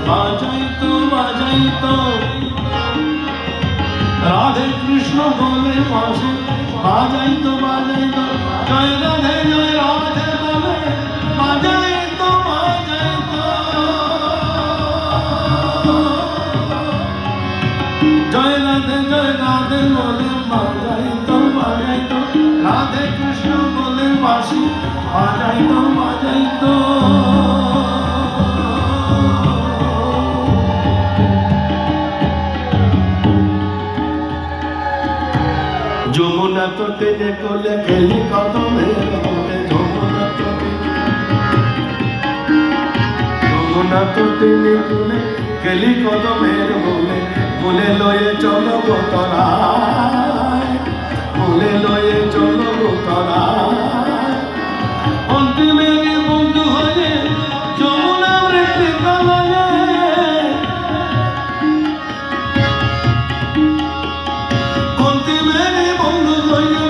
বাজাইতো বাজাইতো রাধে কৃষ্ণ বলে পাশে বাজাইতো বাজাইতো জয় রাধে জয় রাধে বলে বাজাইতো বাজাইতো জয় রাধে বলে বাজাইতো বাজাইতো রাধে কৃষ্ণ বলে পাশে বাজাইতো বাজাইতো যমুনা তো টেনে কোলে খেলি কদমের মনে যমুনা তো টেনে কোলে খেলি কদমের মনে মনে লয়ে চলো গো তরায় মনে লয়ে চলো গো তরায় অন্তিমের বন্ধু হয়ে